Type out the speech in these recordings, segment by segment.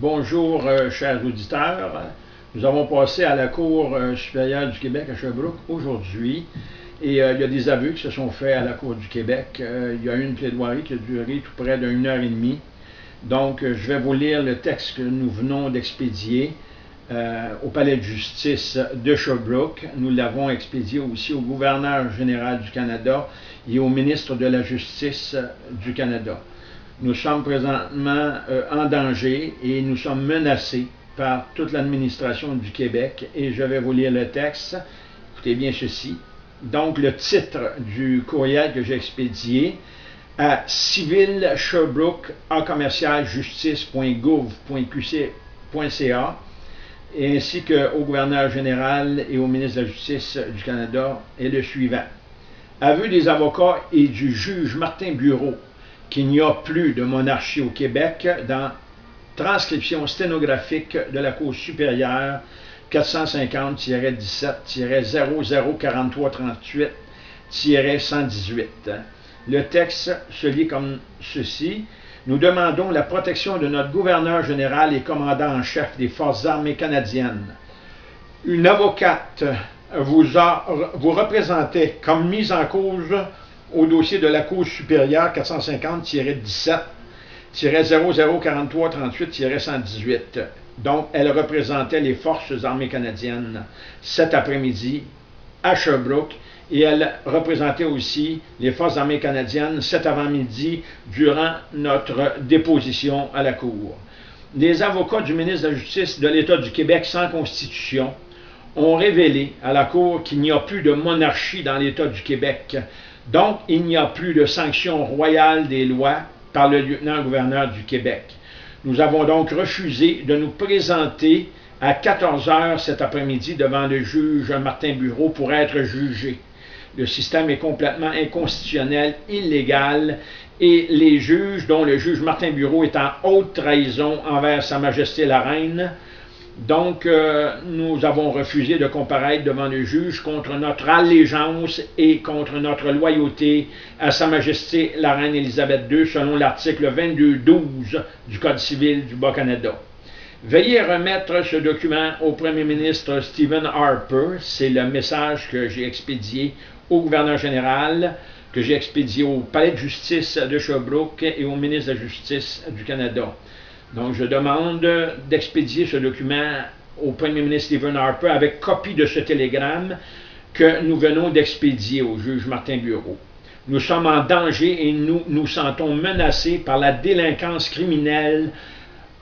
Bonjour, chers auditeurs. Nous avons passé à la Cour supérieure du Québec à Sherbrooke aujourd'hui et il y a des aveux qui se sont faits à la Cour du Québec. Il y a eu une plaidoirie qui a duré tout près d'une heure et demie. Donc, je vais vous lire le texte que nous venons d'expédier au Palais de justice de Sherbrooke. Nous l'avons expédié aussi au gouverneur général du Canada et au ministre de la Justice du Canada. Nous sommes présentement en danger et nous sommes menacés par toute l'administration du Québec et je vais vous lire le texte. Écoutez bien ceci. Donc, le titre du courriel que j'ai expédié à civil Sherbrooke à commercial justice.gouv.qc.ca ainsi qu'au gouverneur général et au ministre de la Justice du Canada est le suivant. Aveu des avocats et du juge Martin Bureau qu'il n'y a plus de monarchie au Québec dans transcription sténographique de la Cour supérieure 450-17-004338-118. Le texte se lit comme ceci. Nous demandons la protection de notre gouverneur général et commandant en chef des Forces armées canadiennes. Une avocate vous représentait comme mise en cause au dossier de la Cour supérieure 450-17-004338-118. Donc, elle représentait les Forces armées canadiennes cet après-midi à Sherbrooke et elle représentait aussi les Forces armées canadiennes cet avant-midi durant notre déposition à la Cour. Les avocats du ministre de la Justice de l'État du Québec sans constitution ont révélé à la Cour qu'il n'y a plus de monarchie dans l'État du Québec. Donc, il n'y a plus de sanction royale des lois par le lieutenant-gouverneur du Québec. Nous avons donc refusé de nous présenter à 14 heures cet après-midi devant le juge Martin Bureau pour être jugés. Le système est complètement inconstitutionnel, illégal, et les juges, dont le juge Martin Bureau, est en haute trahison envers Sa Majesté la Reine. Donc, nous avons refusé de comparaître devant le juge contre notre allégeance et contre notre loyauté à Sa Majesté la Reine Élisabeth II, selon l'article 22.12 du Code civil du Bas-Canada. Veuillez remettre ce document au Premier ministre Stephen Harper. C'est le message que j'ai expédié au gouverneur général, que j'ai expédié au Palais de justice de Sherbrooke et au ministre de la Justice du Canada. Donc, je demande d'expédier ce document au Premier ministre Stephen Harper avec copie de ce télégramme que nous venons d'expédier au juge Martin Bureau. Nous sommes en danger et nous nous sentons menacés par la délinquance criminelle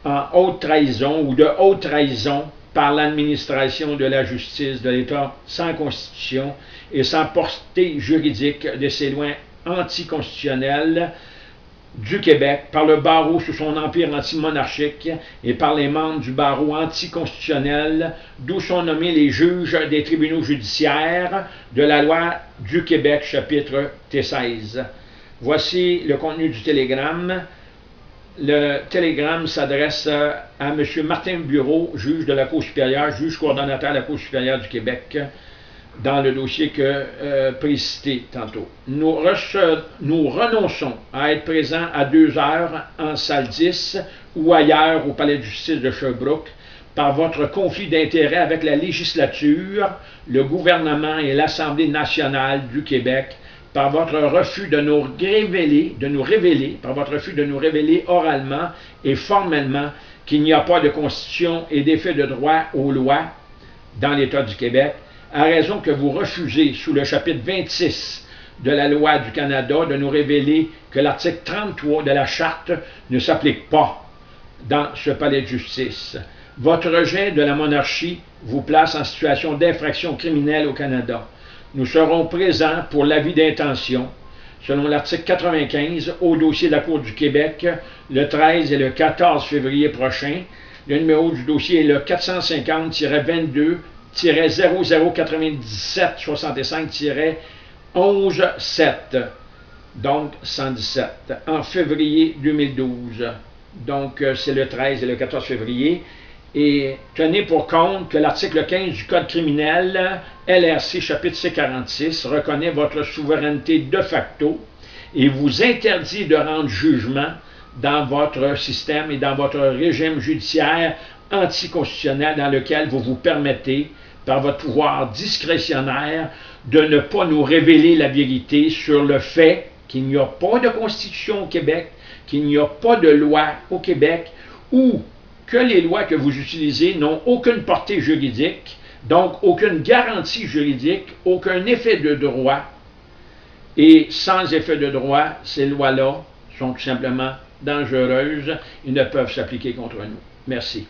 en haute trahison ou de haute trahison par l'administration de la justice de l'État sans constitution et sans portée juridique de ces lois anticonstitutionnelles du Québec, par le barreau sous son empire anti-monarchique et par les membres du barreau anticonstitutionnel, d'où sont nommés les juges des tribunaux judiciaires de la loi du Québec, chapitre T16. Voici le contenu du télégramme. Le télégramme s'adresse à M. Martin Bureau, juge de la Cour supérieure, juge coordonnateur de la Cour supérieure du Québec, dans le dossier que précité tantôt. Nous renonçons à être présents à 2 heures en salle 10 ou ailleurs au Palais de justice de Sherbrooke par votre conflit d'intérêts avec la législature, le gouvernement et l'Assemblée nationale du Québec, par votre refus de nous révéler oralement et formellement qu'il n'y a pas de constitution et d'effet de droit aux lois dans l'État du Québec, à raison que vous refusez, sous le chapitre 26 de la loi du Canada, de nous révéler que l'article 33 de la Charte ne s'applique pas dans ce palais de justice. Votre rejet de la monarchie vous place en situation d'infraction criminelle au Canada. Nous serons présents pour l'avis d'intention, selon l'article 95, au dossier de la Cour du Québec, le 13 et le 14 février prochain. Le numéro du dossier est le 450-0097-65-11-7, donc 117, en février 2012. Donc, c'est le 13 et le 14 février. Et tenez pour compte que l'article 15 du Code criminel, LRC chapitre C46, reconnaît votre souveraineté de facto et vous interdit de rendre jugement dans votre système et dans votre régime judiciaire anticonstitutionnel dans lequel vous vous permettez, par votre pouvoir discrétionnaire, de ne pas nous révéler la vérité sur le fait qu'il n'y a pas de constitution au Québec, qu'il n'y a pas de loi au Québec, ou que les lois que vous utilisez n'ont aucune portée juridique, donc aucune garantie juridique, aucun effet de droit. Et sans effet de droit, ces lois-là sont tout simplement dangereuses et ne peuvent s'appliquer contre nous. Merci.